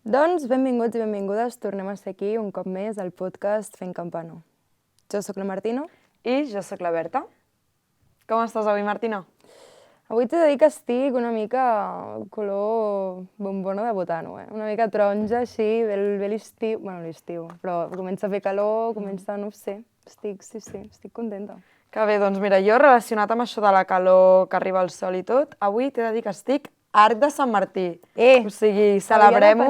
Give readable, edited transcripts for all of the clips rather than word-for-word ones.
Doncs benvinguts i benvingudes, tornem a ser aquí un cop més al podcast Fent Campano. Jo sóc la Martina. I jo sóc la Berta. Com estàs avui, Martina? Avui t'he de dir que estic una mica color bombona de botano, una mica taronja, així, ve l'estiu, bueno, l'estiu, però comença a fer calor, comença, no ho sé, estic contenta. Que bé, doncs mira, jo relacionat amb això de la calor que arriba el sol i tot, avui t'he de dir que estic Arc de Sant Martí. O sigui, celebrem-ho.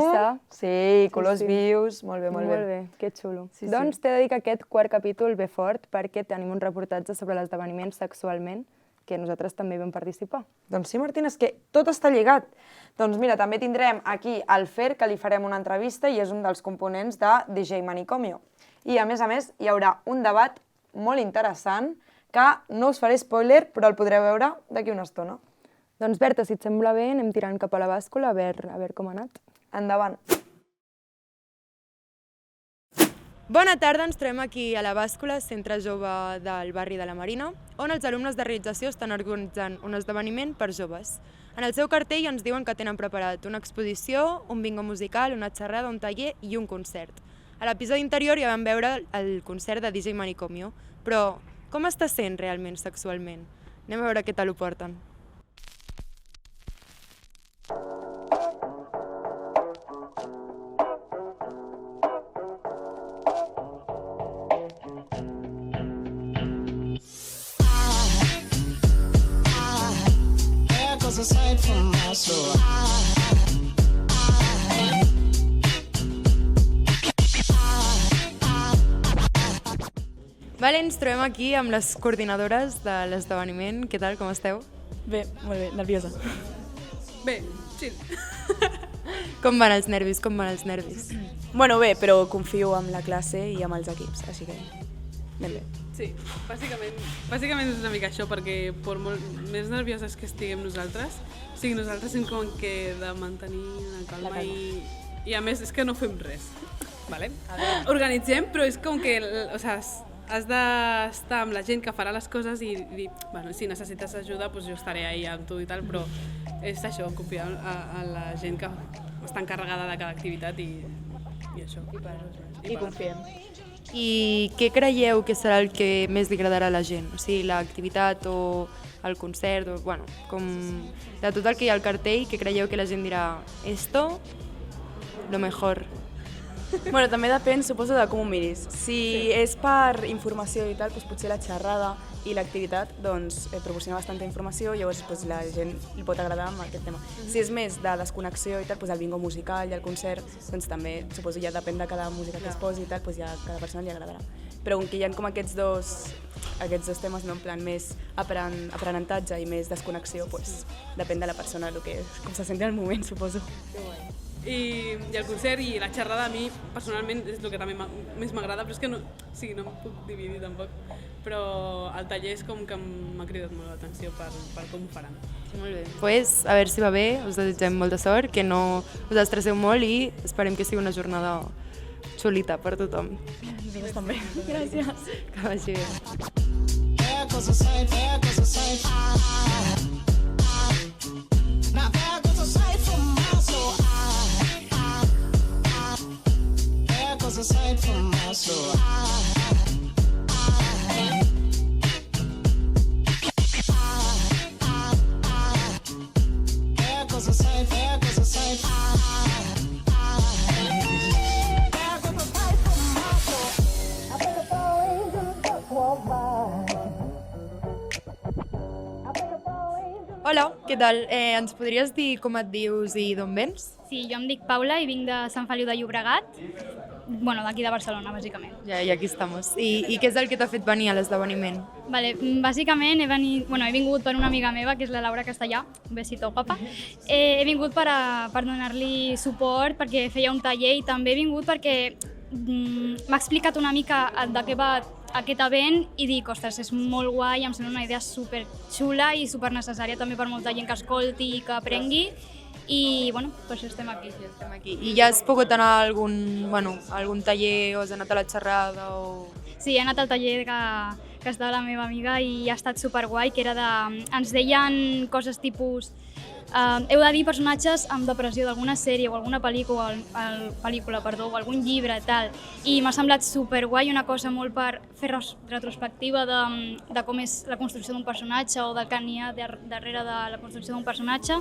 Sí, colors vius, molt bé, molt bé. Molt bé, que xulo. Doncs t'he de dir que aquest quart capítol ve fort perquè tenim un reportatge sobre l'esdeveniment Sexualment, que nosaltres també hi vam participar. Doncs sí, Martina, és que tot està lligat. Doncs mira, també tindrem aquí el Fer, que li farem una entrevista i és un dels components de DJ Manicomio. I a més, hi haurà un debat molt interessant que no us faré spoiler, però el podreu veure d'aquí una estona. Doncs Berta, si et sembla bé, anem tirant cap a la bàscula a veure com ha anat. Endavant. Bona tarda, ens trobem aquí a la bàscula, centre jove del barri de la Marina, on els alumnes de realització estan organitzant un esdeveniment per joves. En el seu cartell ens diuen que tenen preparat una exposició, un bingo musical, una xerrada, un taller i un concert. A l'episodi anterior ja vam veure el concert de DJ Manicomio, però com està sent realment Sexualment? Anem a veure què tal ho porten. Vale, ens trobem aquí amb les coordinadores de l'esdeveniment. Què tal, com esteu? Bé, molt bé, nerviosa. Bé, sí. Com van els nervis, Bueno, bé, però confio en la classe i amb els equips, així que anem bé. Sí, bàsicament és una mica això, perquè per molt més nervioses que estiguem nosaltres, o sigui, nosaltres hem com que de mantenir la calma i a més és que no fem res, vale? Organitzem, però és com que, o sigui, has d'estar amb la gent que farà les coses i dir, bueno, si necessites ajuda, doncs jo estaré ahí amb tu i tal, però és això, confiar en la gent que està encarregada de cada activitat i això. I confiem. I què creieu que serà el que més li agradarà a la gent? O sigui, l'activitat o el concert, o, bueno, com de tot el que hi ha al cartell, què creieu que la gent dirà esto, lo mejor? Bueno, també depèn, suposo, de com ho miris. Si és per informació i tal, doncs potser la xerrada i l'activitat doncs, proporciona bastanta informació, llavors doncs, la gent li pot agradar amb aquest tema. Si és més de desconnexió i tal, doncs, el bingo musical i el concert, doncs també, suposo, ja depèn de cada música que es posi i tal, doncs ja a cada persona li agradarà. Però com que hi ha com aquests dos temes, no? En plan més aprenentatge i més desconnexió, doncs, depèn de la persona, com se senti al moment, suposo. I el concert i la xerrada a mi personalment és el que també més m'agrada, però és que no em puc dividir tampoc, però el taller és com que m'ha cridat molt l'atenció per com ho faran. Sí, molt bé. Pues, a veure si va bé, us desitgem molta sort, que no us estresseu molt i esperem que sigui una jornada xulita per tothom. Nosaltres també. Gràcies. Que vagi bé. Hola, què tal? Ens podries dir com et dius i d'on vens? Sí, jo em dic Paula i vinc de Sant Feliu de Llobregat, bueno, d'aquí de Barcelona, bàsicament. Ja, i aquí estamos. I què és el que t'ha fet venir a l'esdeveniment? Vale, bàsicament he vingut per una amiga meva, que és la Laura Castellà, un besito guapa. He vingut per donar-li suport, perquè feia un taller, i també he vingut perquè m'ha explicat una mica de què va aquest event i dic, ostres, és molt guai, em sembla una idea superxula i supernecessària també per molta gent que escolti i que aprengui. I, bueno, per això estem aquí. I ja has pogut anar a algun taller o has anat a la xerrada? O... Sí, he anat al taller que estava la meva amiga i ha estat superguai, que era de... Ens deien coses tipus... heu de dir personatges amb depressió d'alguna sèrie o alguna pel·lícula, o algun llibre, tal. I m'ha semblat superguai, una cosa molt per fer retrospectiva de com és la construcció d'un personatge o del que n'hi ha darrere de la construcció d'un personatge.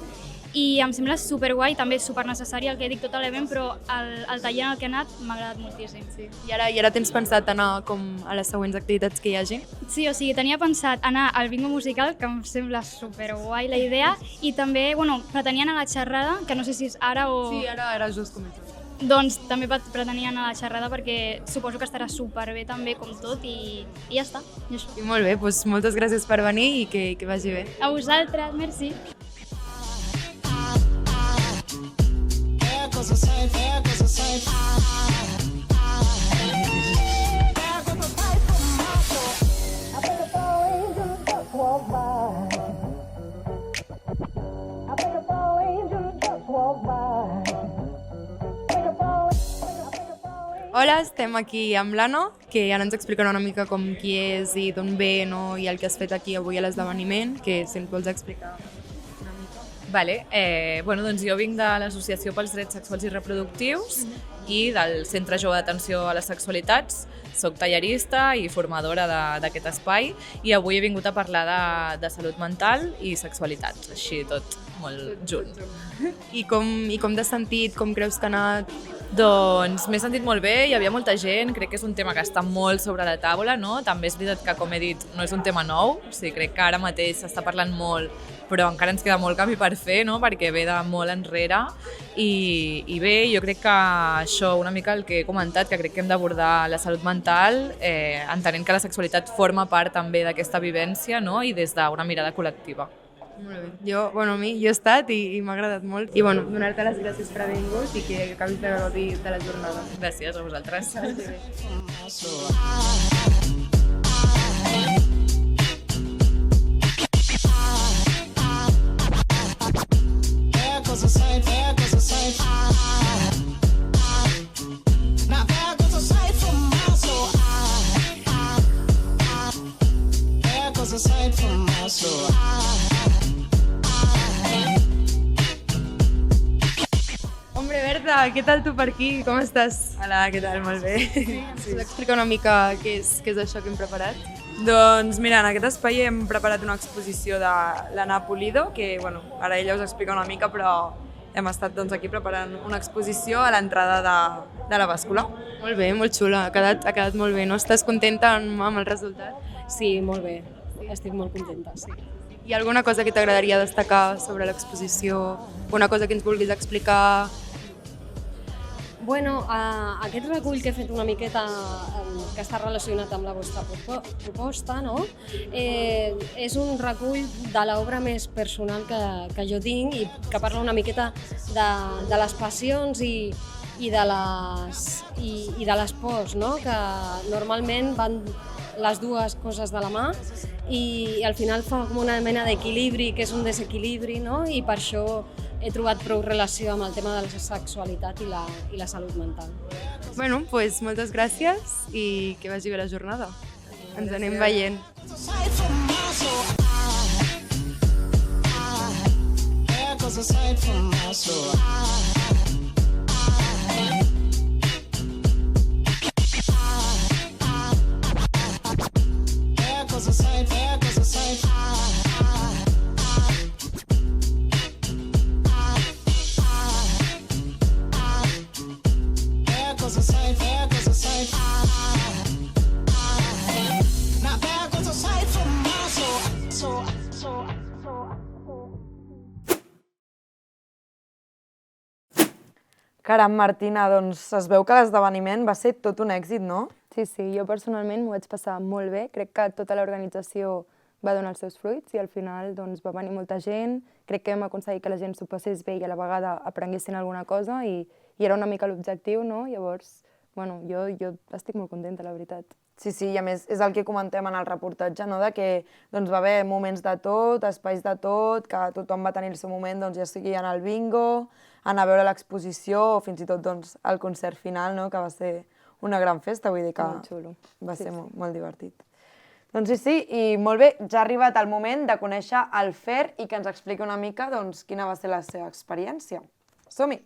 I em sembla superguai, també supernecessari el que dic tot l'event, però el taller en el que he anat m'ha agradat moltíssim. Sí. I ara tens pensat anar com a les següents activitats que hi hagi? Sí, o sigui, tenia pensat anar al bingo musical, que em sembla superguai la idea, i també, pretenia anar a la xerrada, que no sé si és ara o... Sí, ara just començo. Doncs també pretenia anar a la xerrada perquè suposo que estarà superbé també com tot i ja està. I això. I molt bé, doncs moltes gràcies per venir i que vagi bé. A vosaltres, merci. Hola, estem aquí amb l'Anna, que ara ens explicarà una mica com qui és i d'on ve, no? I el que has fet aquí avui a l'esdeveniment, que si ens vols explicar una mica. Vale, doncs jo vinc de l'Associació pels Drets Sexuals i Reproductius i del Centre Jove d'Atenció a les Sexualitats. Soc tallerista i formadora d'aquest espai i avui he vingut a parlar de salut mental i sexualitat, així tot molt junt. I com t'has sentit? Com creus que ha anat? Doncs m'he sentit molt bé, hi havia molta gent, crec que és un tema que està molt sobre la taula, no? També és veritat que, com he dit, no és un tema nou, o sigui, crec que ara mateix s'està parlant molt, però encara ens queda molt camí per fer, no? Perquè ve de molt enrere i bé, jo crec que això, una mica el que he comentat, que crec que hem d'abordar la salut mental, entenent que la sexualitat forma part també d'aquesta vivència, no? I des d'una mirada col·lectiva. Molt bé. Jo he estat i m'ha agradat molt. I donar-te les gràcies per haver vingut i que acabis de gaudir de la jornada. Gràcies a vosaltres. Hombre, Berta, què tal tu per aquí? Com estàs? Hola, què tal? Molt bé. Ens pots explicar una mica què és això que hem preparat? Doncs mira, en aquest espai hem preparat una exposició de l'Anna Pulido, que ara ella us explica una mica, però hem estat aquí preparant una exposició a l'entrada de la bàscula. Molt bé, molt xula, ha quedat molt bé, no? Estàs contenta amb el resultat? Sí, molt bé. Estic molt contenta, sí. Hi ha alguna cosa que t'agradaria destacar sobre l'exposició? Una cosa que ens vulguis explicar? Bueno, aquest recull que he fet una miqueta que està relacionat amb la vostra proposta, no? És un recull de l'obra més personal que jo tinc i que parla una miqueta de les passions i de les pors, no? Que normalment van les dues coses de la mà i al final fa com una mena d'equilibri, que és un desequilibri, no? I per això he trobat prou relació amb el tema de la sexualitat i la salut mental. Bueno, doncs moltes gràcies i que vagi bé la jornada. Ens anem veient. Caram, Martina, doncs es veu que l'esdeveniment va ser tot un èxit, no? Sí, jo personalment m'ho vaig passar molt bé. Crec que tota l'organització va donar els seus fruits i al final doncs, va venir molta gent. Crec que vam aconseguir que la gent s'ho passés bé i a la vegada aprenguessin alguna cosa i era una mica l'objectiu, no? Llavors, jo estic molt contenta, la veritat. Sí, i a més és el que comentem en el reportatge, no? De que doncs, va haver moments de tot, espais de tot, que tothom va tenir el seu moment, doncs, ja sigui en el bingo, anar a veure l'exposició o fins i tot doncs, el concert final, no? Que va ser una gran festa, vull dir que Molt xulo. va ser molt divertit. Doncs sí, i molt bé, ja ha arribat el moment de conèixer el Fer i que ens expliqui una mica doncs, quina va ser la seva experiència. Som-hi!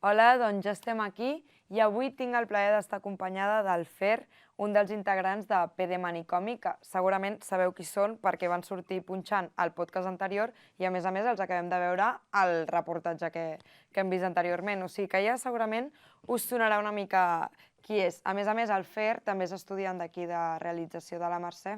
Hola, doncs ja estem aquí i avui tinc el plaer d'estar acompanyada del Fer, un dels integrants de PD Manicomi, que segurament sabeu qui són perquè van sortir punxant al podcast anterior i a més els acabem de veure al reportatge que hem vist anteriorment. O sigui que ja segurament us sonarà una mica qui és. A més, el Fer també és estudiant d'aquí de realització de la Mercè.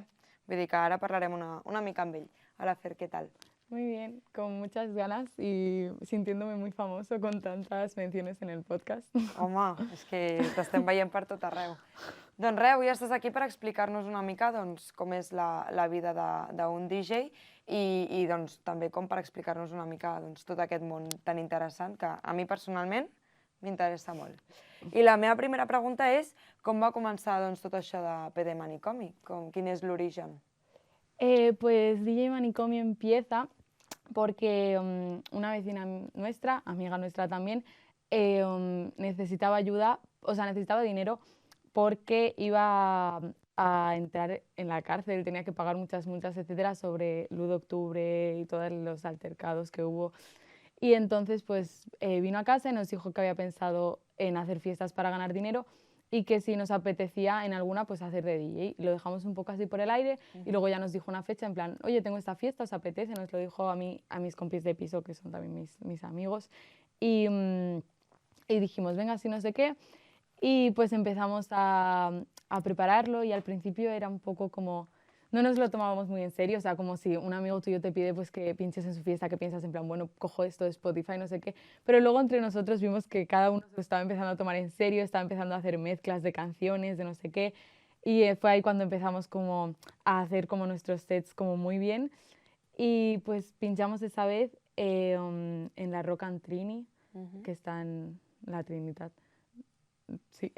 Vull dir que ara parlarem una mica amb ell. Hola, Fer, què tal? Muy bien, con muchas ganas y sintiéndome muy famoso con tantas menciones en el podcast. Home, és que t'estem veient per tot arreu. Doncs res, avui estàs aquí per explicar-nos una mica com és la vida d'un DJ i doncs, també com per explicar-nos una mica tot aquest món tan interessant que a mi personalment m'interessa molt. I la meva primera pregunta és com va començar tot això de PD Manicomi? Quin és l'origen? Pues DJ Manicomio empieza porque una vecina nuestra, amiga nuestra también, necesitaba ayuda, o sea, necesitaba dinero porque iba a entrar en la cárcel, tenía que pagar muchas multas, etcétera, sobre Ludo Octubre y todos los altercados que hubo. Y entonces, pues, vino a casa y nos dijo que había pensado en hacer fiestas para ganar dinero y que si nos apetecía en alguna, pues hacer de DJ. Lo dejamos un poco así por el aire y luego ya nos dijo una fecha en plan, oye, tengo esta fiesta, ¿os apetece? Nos lo dijo a mis compis de piso, que son también mis amigos. Y dijimos, venga, si no sé qué. Y pues empezamos a prepararlo y al principio era un poco como... No nos lo tomábamos muy en serio, o sea, como si un amigo tuyo te pide pues que pinches en su fiesta, que piensas en plan, bueno, cojo esto de Spotify, no sé qué. Pero luego entre nosotros vimos que cada uno se lo estaba empezando a tomar en serio, estaba empezando a hacer mezclas de canciones, de no sé qué. Y fue ahí cuando empezamos como a hacer como nuestros sets como muy bien. Y pues pinchamos esa vez en la Rock and Trini, que está en la Trinidad. Sí.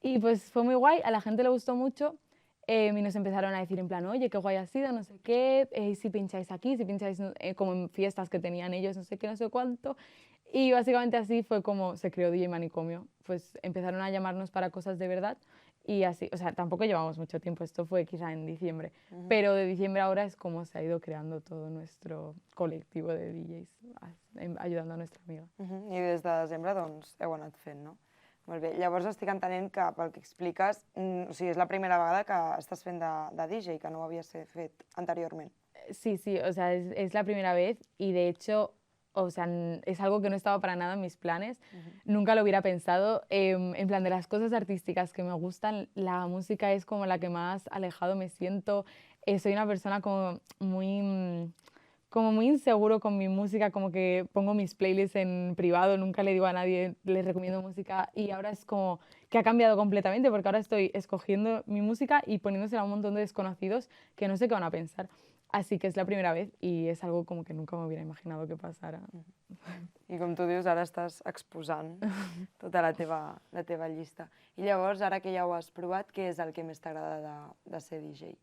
Y pues fue muy guay, a la gente le gustó mucho. Y nos empezaron a decir en plan, oye, qué guay ha sido, no sé qué, si pincháis aquí, si pincháis como en fiestas que tenían ellos, no sé qué, no sé cuánto. Y básicamente así fue como se creó DJ Manicomio. Pues empezaron a llamarnos para cosas de verdad y así, o sea, tampoco llevamos mucho tiempo, esto fue quizá en diciembre, pero de diciembre ahora es como se ha ido creando todo nuestro colectivo de DJs, ayudando a nuestra amiga. I des de desembre, doncs, heu anat fent, no? Molt bé. Llavors estic entenent que pel que expliques, o sigui, és la primera vegada que estàs fent de DJ, que no ho havies fet anteriorment. Sí, o sea, es la primera vez y de hecho, o sea, es algo que no estaba para nada en mis planes, nunca lo hubiera pensado. En plan, de las cosas artísticas que me gustan, la música es como la que más alejado me siento. Soy una persona como muy inseguro con mi música, como que pongo mis playlists en privado, nunca le digo a nadie, les recomiendo música y ahora es como que ha cambiado completamente porque ahora estoy escogiendo mi música y poniéndosela a un montón de desconocidos que no sé qué van a pensar. Así que es la primera vez y es algo como que nunca me hubiera imaginado que pasara. I com tu dius, ara estàs exposant tota la teva llista. I llavors, ara que ja ho has provat, què és el que més t'agrada de ser DJ?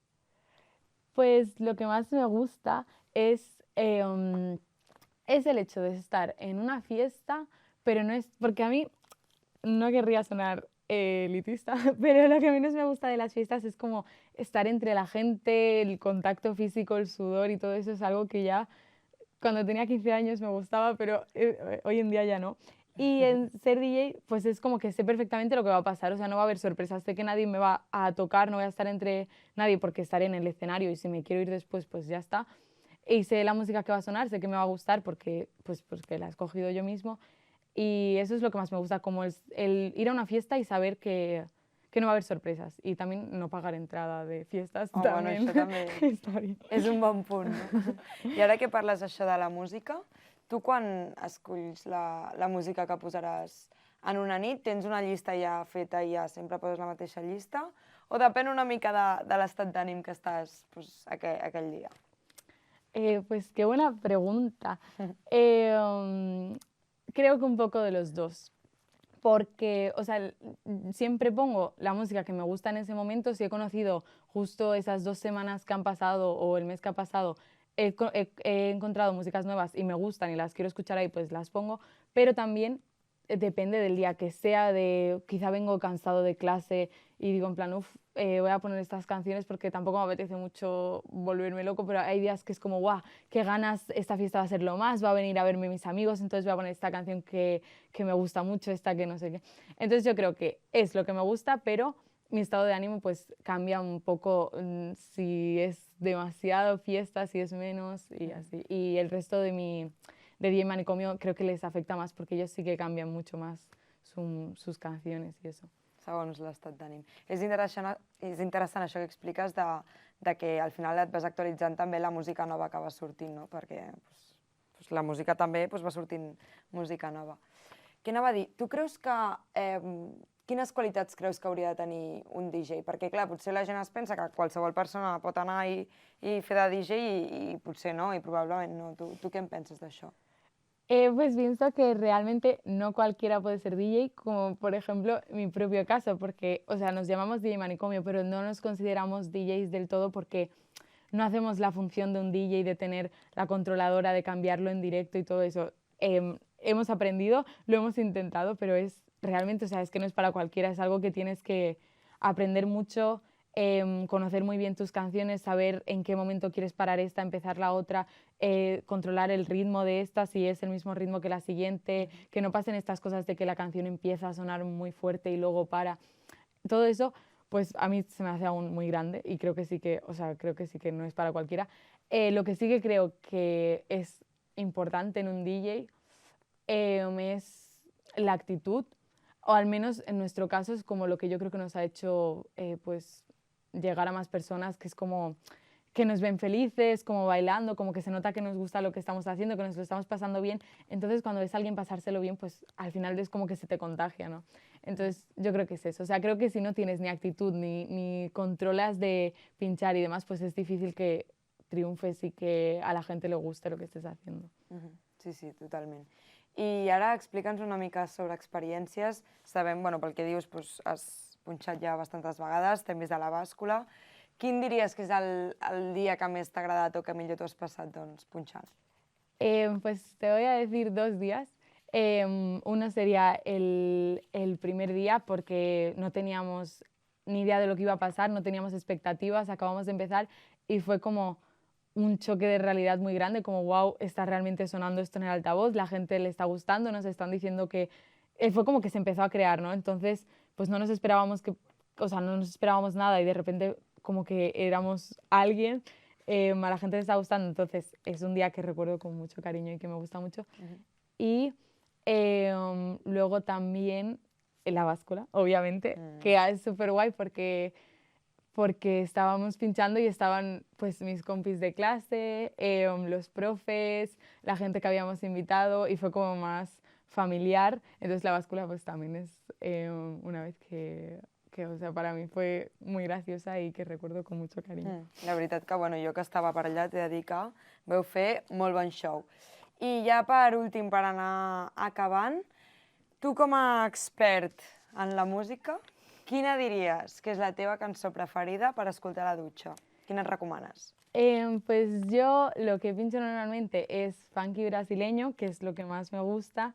Pues lo que más me gusta es el hecho de estar en una fiesta, pero no es... Porque a mí, no querría sonar elitista, pero lo que menos me gusta de las fiestas es como estar entre la gente, el contacto físico, el sudor y todo eso es algo que ya cuando tenía 15 años me gustaba, pero hoy en día ya no. Y en ser DJ, pues es como que sé perfectamente lo que va a pasar, o sea, no va a haber sorpresas, sé que nadie me va a tocar, no voy a estar entre nadie porque estaré en el escenario y si me quiero ir después, pues ya está. Y sé la música que va a sonar, sé que me va a gustar porque la he escogido yo mismo. Y eso es lo que más me gusta, como el ir a una fiesta y saber que no va a haver sorpreses. I també no pagar entrada de fiestes. Bueno, això també és un bon punt. No? I ara que parles això de la música, tu quan escolls la música que posaràs en una nit, tens una llista ja feta i ja sempre poses la mateixa llista? O depèn una mica de l'estat d'ànim que estàs aquell dia? Pues qué buena pregunta. Creo que un poco de los dos. Porque, o sea, siempre pongo la música que me gusta en ese momento. Si he conocido justo esas 2 semanas que han pasado o el mes que ha pasado, he encontrado músicas nuevas y me gustan y las quiero escuchar ahí, pues las pongo. Pero también depende del día que sea, quizá vengo cansado de clase y digo en plan, voy a poner estas canciones porque tampoco me apetece mucho volverme loco, pero hay días que es como, guau, qué ganas, esta fiesta va a ser lo más, va a venir a verme mis amigos, entonces voy a poner esta canción que me gusta mucho, esta que no sé qué. Entonces yo creo que es lo que me gusta, pero mi estado de ánimo pues cambia un poco si es demasiado fiesta, si es menos y así. Y el resto de DJ Manicomio creo que les afecta más porque ellos sí que cambian mucho más sus canciones y eso. Segons l'estat d'ànim. És interessant això que expliques de que al final et vas actualitzant també la música nova que va sortint, no? Perquè la música també va sortint música nova. Què anava a dir? Tu creus que... Quines qualitats creus que hauria de tenir un DJ? Perquè, clar, potser la gent es pensa que qualsevol persona pot anar i fer de DJ i potser no, i probablement no. Tu què en penses d'això? Pues pienso que realmente no cualquiera puede ser DJ, como por ejemplo mi propio caso, porque, o sea, nos llamamos DJ Manicomio, pero no nos consideramos DJs del todo porque no hacemos la función de un DJ, de tener la controladora, de cambiarlo en directo y todo eso. Hemos aprendido, lo hemos intentado, pero es realmente, o sea, es que no es para cualquiera, es algo que tienes que aprender mucho, conocer muy bien tus canciones, saber en qué momento quieres parar esta, empezar la otra, controlar el ritmo de esta, si es el mismo ritmo que la siguiente, que no pasen estas cosas de que la canción empieza a sonar muy fuerte y luego para. Todo eso, pues a mí se me hace aún muy grande y creo que sí que, o sea, creo que sí que no es para cualquiera. Lo que sí que creo que es importante en un DJ es la actitud, o al menos en nuestro caso es como lo que yo creo que nos ha hecho pues llegar a más personas, que es como que nos ven felices, como bailando, como que se nota que nos gusta lo que estamos haciendo, que nos lo estamos pasando bien. Entonces cuando ves a alguien pasárselo bien, pues al final es como que se te contagia, ¿no? Entonces yo creo que es eso. O sea, creo que si no tienes ni actitud ni controlas de pinchar y demás, pues es difícil que triomfes y que a la gente le guste lo que estés haciendo. Sí, sí, totalment. I ara explica'ns una mica sobre experiències. Sabem, bueno, pel que dius, doncs, has punxat ja bastantes vegades, t'hem vist a la bàscula. Quin diries que és el dia que més t'ha agradat o que millor t'ho has passat punxant? Pues te voy a decir 2 días. Uno sería el primer día porque no teníamos ni idea de lo que iba a pasar, no teníamos expectativas, acabamos de empezar y fue como un choque de realidad muy grande, como wow, está realmente sonando esto en el altavoz, la gente le está gustando, nos están diciendo que... fue como que se empezó a crear, ¿no? Entonces, pues no nos esperábamos no nos esperábamos nada y de repente como que éramos alguien, a la gente le está gustando, entonces es un día que recuerdo con mucho cariño y que me gusta mucho. Y luego también la báscula, obviamente, que es súper guay porque estábamos pinchando y estaban pues mis compis de clase, los profes, la gente que habíamos invitado y fue como más familiar. Entonces la báscula pues también es una vez que o sea, para mí fue muy graciosa y que recuerdo con mucho cariño. La veritat que, bueno, jo que estava per allà t'he de dir que veu fer molt bon show. I ja per últim, per anar acabant, tu com a expert en la música, quina diries que és la teva cançó preferida per escoltar a la dutxa? Quina et recomanes? Pues yo lo que pincho normalmente es funky brasileño, que es lo que más me gusta,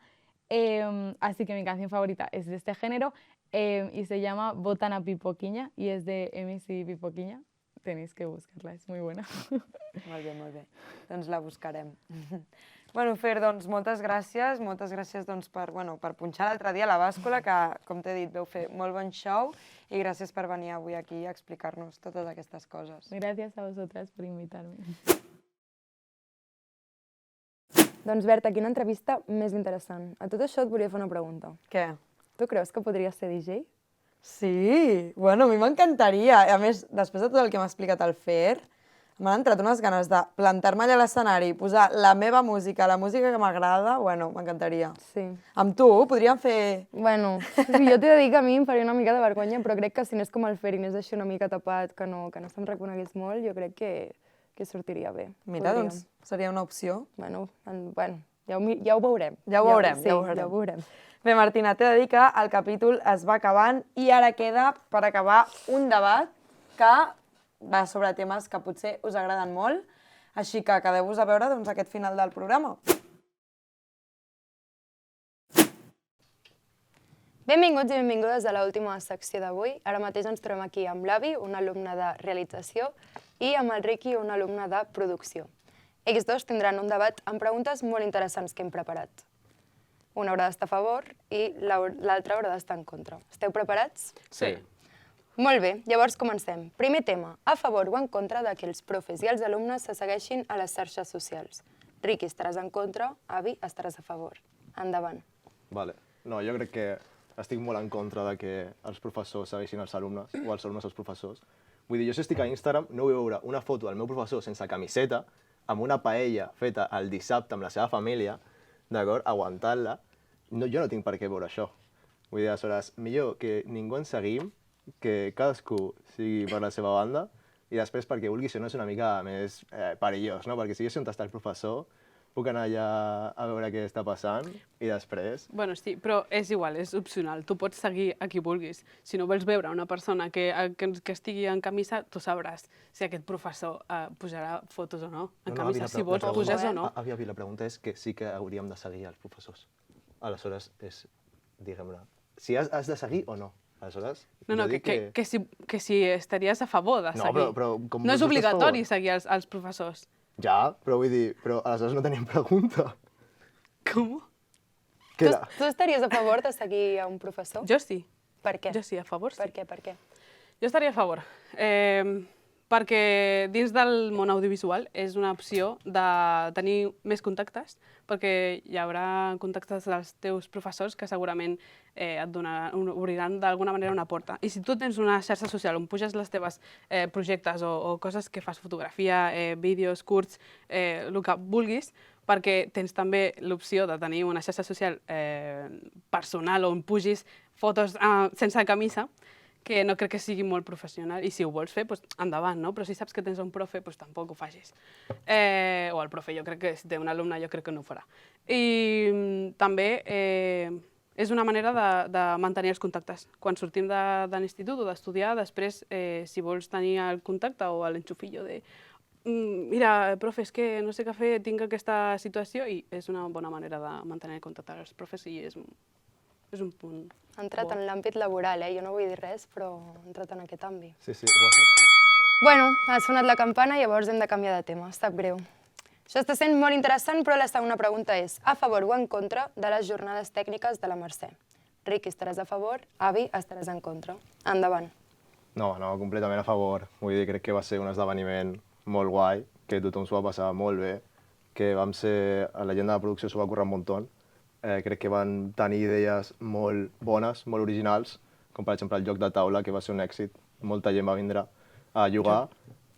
así que mi canción favorita es de este género y se llama Botana Pipoquiña y es de MC Pipoquiña. Tenéis que buscarla, és muy buena. Molt bé, molt bé. Doncs la buscarem. Bueno, Fer, doncs moltes gràcies doncs, per punxar l'altre dia a la bàscula, que, com t'he dit, veu fer molt bon show, i gràcies per venir avui aquí a explicar-nos totes aquestes coses. Gràcies a vosaltres per invitar-me. Doncs Berta, quina entrevista més interessant. A tot això et volia fer una pregunta. Què? Tu creus que podries ser DJ? Sí, bueno, a mi m'encantaria. A més, després de tot el que m'ha explicat el Fer, m'han entrat unes ganes de plantar-me allà a l'escenari, posar la meva música, la música que m'agrada, bueno, m'encantaria. Sí. Amb tu podríem fer... Bueno, jo t'he de dir que a mi em faria una mica de vergonya, però crec que si anés com el Fer i anés així una mica tapat, que no se'm reconegués molt, jo crec que sortiria bé. Mira, doncs, seria una opció. Bueno, ja ho veurem. Ja ho veurem, sí, ja ho veurem. Ja ho veurem. Bé, Martina, t'he de dir que el capítol es va acabant i ara queda, per acabar, un debat que va sobre temes que potser us agraden molt, així que quedeu-vos a veure aquest final del programa. Benvinguts i benvingudes a l'última secció d'avui. Ara mateix ens trobem aquí amb l'Avi, un alumne de realització, i amb el Riqui, un alumne de producció. Ells dos tindran un debat amb preguntes molt interessants que hem preparat. Una haurà d'estar a favor i l'altra haurà d'estar en contra. Esteu preparats? Sí. Molt bé, llavors comencem. Primer tema, a favor o en contra de que els profes i els alumnes se segueixin a les xarxes socials. Riqui, estaràs en contra, Avi, estaràs a favor. Endavant. Vale. No, jo crec que estic molt en contra de que els professors segueixin els alumnes o els alumnes els professors. Vull dir, jo si estic a Instagram no vull veure una foto del meu professor sense camiseta, amb una paella feta el dissabte amb la seva família, d'acord, aguantant-la. No, jo no tinc per què veure això. Vull dir, aleshores, millor que ningú ens seguim, que cadascú sigui per la seva banda, i després perquè vulgui ser no és una mica més perillós, no? Perquè si jo sé on està el professor, puc anar allà a veure què està passant i després... Bueno, sí, però és igual, és opcional. Tu pots seguir a qui vulguis. Si no vols veure una persona que estigui en camisa, tu sabràs si aquest professor pujarà fotos o no. En camisa, si vols, puges o no. Avi, la pregunta és que sí que hauríem de seguir els professors. Aleshores, és, diguem-ne, si has de seguir o no. Aleshores, no, que si estaries a favor de seguir. No, però com no és obligatori seguir els professors. Ja, però vull dir, però aleshores no tenim pregunta. Com? Tu estaries a favor de seguir a un professor? Jo sí. Per què? Jo sí, a favor sí. Per què? Jo estaria a favor. Perquè dins del món audiovisual és una opció de tenir més contactes, perquè hi haurà contactes dels teus professors que segurament obriran d'alguna manera una porta. I si tu tens una xarxa social on puges les teves projectes o coses que fas, fotografia, vídeos, curts, el que vulguis, perquè tens també l'opció de tenir una xarxa social personal on pugis fotos sense camisa, que no crec que sigui molt professional, i si ho vols fer, doncs endavant, no? Però si saps que tens un profe, doncs tampoc ho facis. O el profe, jo crec que si té un alumne, jo crec que no ho farà. I també és una manera de mantenir els contactes. Quan sortim de l'institut o d'estudiar, després, si vols tenir el contacte o l'enxufillo de mira, profe, és que no sé què fer, tinc aquesta situació, i és una bona manera de mantenir el contacte amb els profes, i és un punt. Ha entrat en l'àmbit laboral, jo no vull dir res, però ha entrat en aquest àmbit. Sí, ho ha fet. Bueno, ha sonat la campana, llavors hem de canviar de tema, sap greu. Això està sent molt interessant, però la segona pregunta és a favor o en contra de les jornades tècniques de la Mercè? Riqui, estaràs a favor, Avi, estaràs en contra. Endavant. No, completament a favor. Vull dir, crec que va ser un esdeveniment molt guai, que tothom s'ho va passar molt bé, que vam ser, a la gent de la producció s'ho va currar un muntó. Crec que van tenir idees molt bones, molt originals, com per exemple el joc de taula, que va ser un èxit. Molta gent va vindre a jugar.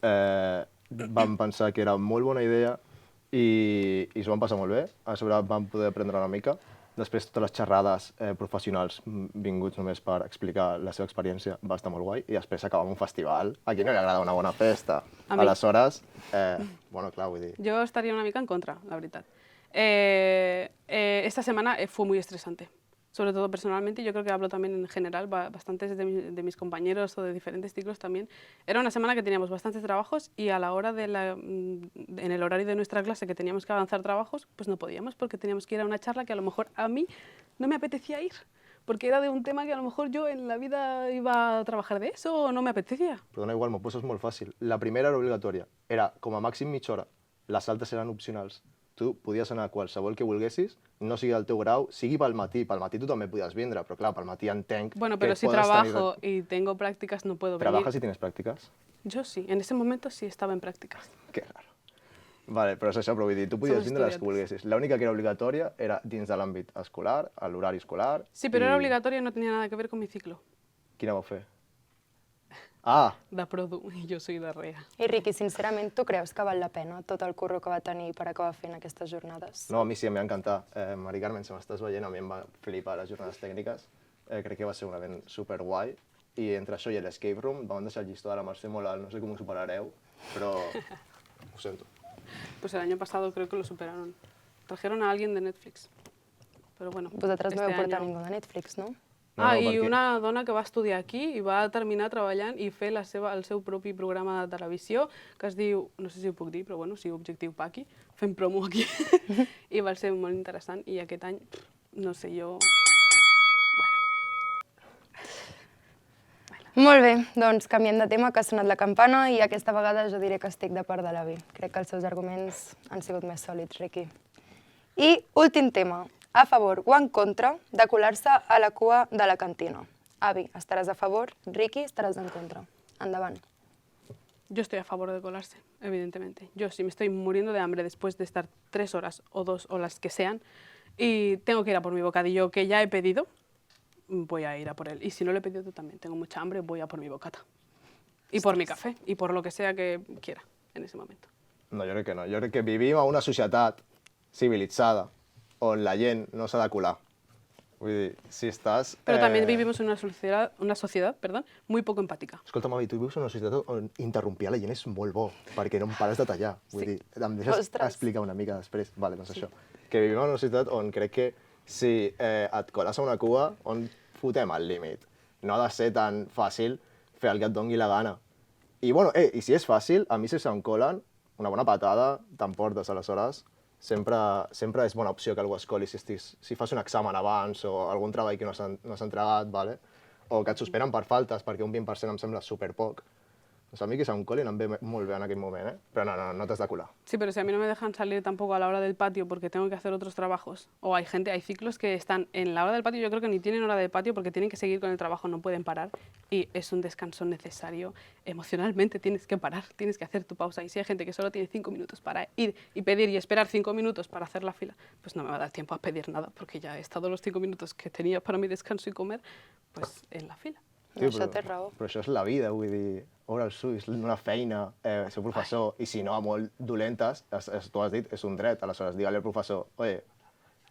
Vam pensar que era molt bona idea i s'ho vam passar molt bé. A sobre vam poder aprendre una mica. Després totes les xerrades professionals vinguts només per explicar la seva experiència va estar molt guai. I després acabava un festival. A qui no li agrada una bona festa? Aleshores, bueno, clar, vull dir... Jo estaria una mica en contra, la veritat. Esta semana fue muy estresante, sobre todo personalmente, y yo creo que hablo también en general, bastantes de mis compañeros o de diferentes ciclos también. Era una semana que teníamos bastantes trabajos y a la hora en el horario de nuestra clase que teníamos que avanzar trabajos, pues no podíamos porque teníamos que ir a una charla que a lo mejor a mí no me apetecía ir, porque era de un tema que a lo mejor yo en la vida iba a trabajar de eso o no me apetecía. Perdona, igual, m'ho poses molt fàcil. La primera era obligatòria, era com a màxim mitja hora, les altres eren opcionals. Tu podies anar a qualsevol que volguessis, no sigui del teu grau, sigui pel matí tu també podies vindre, però clar, pel matí entenc que Bueno, pero si trabajo y tengo prácticas no puedo venir. ¿Trabajas y tienes prácticas? Yo sí, en ese momento sí estaba en prácticas. Qué raro. Vale, però és això, però vull dir, tu podies vindre les que volguessis. L'única que era obligatòria era dins de l'àmbit escolar, a l'horari escolar... Sí, pero era obligatoria y no tenía nada que ver con mi ciclo. Quina vau fer? Ah! De Produ, i jo soy de Rea. I Riqui, sincerament, tu creus que val la pena tot el curro que va tenir per acabar fent aquestes jornades? No, a mi sí, em va encantar. Mari Carmen, si m'estàs veient, a mi em va flipar les jornades tècniques. Crec que va ser un event superguai. I entre això i l'escape room vam deixar el llistó de la Mercè molt alt. No sé com ho superareu, però ho sento. Pues el año pasado creo que lo superaron. Trajeron a alguien de Netflix. Pero bueno, Vosaltres no heu portat ningú de Netflix, no? I una dona que va estudiar aquí i va terminar treballant i fer el seu propi programa de televisió, que es diu, no sé si ho puc dir, però bueno, si Objectiu Paqui, fem promo aquí, i va ser molt interessant, i aquest any, no sé, jo... Bueno, Molt bé, doncs canviem de tema, que ha sonat la campana i aquesta vegada jo diré que estic de part de l'avi. Crec que els seus arguments han sigut més sòlids, Riqui. I últim tema, a favor o en contra de colar-se a la cua de la cantina. Avi, estaràs a favor, Riqui, estaràs en contra. Endavant. Yo estoy a favor de colarse, evidentemente. Yo, si me estoy muriendo de hambre después de estar 3 horas o 2 o las que sean y tengo que ir a por mi bocadillo que ya he pedido, voy a ir a por él. Y si no lo he pedido también, tengo mucha hambre, voy a por mi bocata. I por mi cafè, i por lo que sea que quiera en ese momento. No, jo crec que no. Jo crec que vivim a una societat civilitzada on la gent no s'ha de colar. Vull dir, si estàs... Pero también vivimos en una sociedad, muy poco empática. Escolta, Mavi, tu vius en una societat on interrompir a la gent és molt bo, perquè no em pares de tallar. Vull dir, em deixes explicar una mica després? Vale, doncs això. Que vivim en una societat on crec que si et coles a una cua, on fotem el límit. No ha de ser tan fàcil fer el que et doni la gana. I, bueno, i si és fàcil, a mi si se'm colen, una bona patada t'emportes, aleshores. Sempre és bona opció que algú es coli si fas un examen abans o algun treball que no has entregat, vale? O que et suspenen per faltes, perquè un 20% em sembla superpoc. Doncs a mi que se'm colin em ve molt bé en aquell moment, Però no t'has de colar. Sí, pero si a mí no me dejan salir tampoco a la hora del patio porque tengo que hacer otros trabajos, o hay ciclos que están en la hora del patio, yo creo que ni tienen hora de patio porque tienen que seguir con el trabajo, no pueden parar, y es un descanso necesario. Emocionalmente tienes que parar, tienes que hacer tu pausa, y si hay gente que solo tiene 5 minutos para ir y pedir y esperar 5 minutos para hacer la fila, pues no me va a dar tiempo a pedir nada, porque ya he estado los 5 minutos que tenía para mi descanso y comer, pues en la fila. Això té raó. Però això és la vida, vull dir, obre els ulls, una feina, ser professor, i si no, a molt dolentes, tu has dit, és un dret, aleshores digue-li al professor, oye,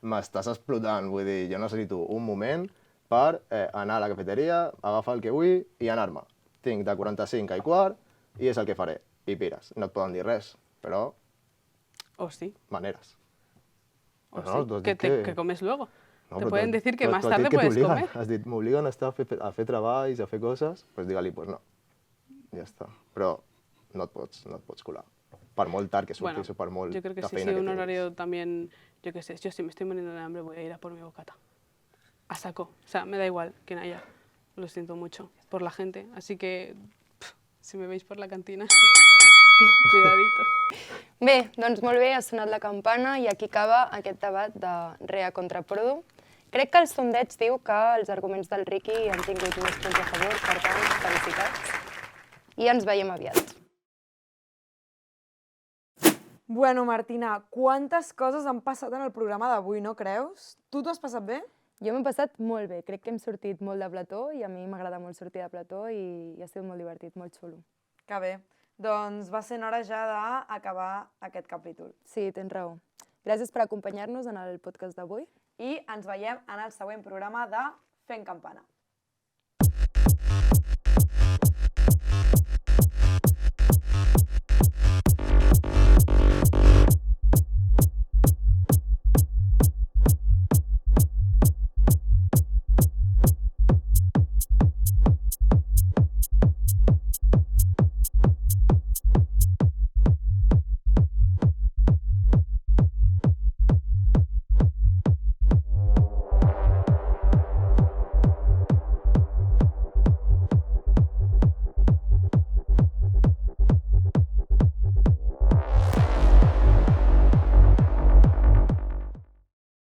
m'estàs explotant, vull dir, jo necessito un moment per anar a la cafeteria, agafar el que vull i anar-me. Tinc de 45 a 15 i és el que faré, i pires. No et poden dir res, però... O sí. Maneres. O sí, que comes luego. No, te pueden decir que más tarde puedes comer. Has dit, m'obliguen a fer treballs, a fer coses, doncs digue-li, pues no. Ja està. Però no et pots colar. Per molt tard que surtis o per molt yo creo que la sí, feina que un tinguis. horario también, yo qué sé, yo si me estoy muriendo de hambre voy a ir a por mi bocata. A saco. O sea, me da igual quién haya. Lo siento mucho por la gente. Así que, si me veis por la cantina, cuidadito. Bé, doncs molt bé, ha sonat la campana i aquí acaba aquest debat de Rea contra Prodo. Crec que el sondeig diu que els arguments del Riqui han tingut més punts a favor, per tant, felicitats. I ens veiem aviat. Bueno, Martina, quantes coses han passat en el programa d'avui, no creus? Tu t'ho has passat bé? Jo m'he passat molt bé, crec que hem sortit molt de plató i a mi m'agrada molt sortir de plató i ha sigut molt divertit, molt xulo. Que bé. Doncs va sent hora ja d'acabar aquest capítol. Sí, tens raó. Gràcies per acompanyar-nos en el podcast d'avui. I ens veiem en el següent programa de Fent Campana.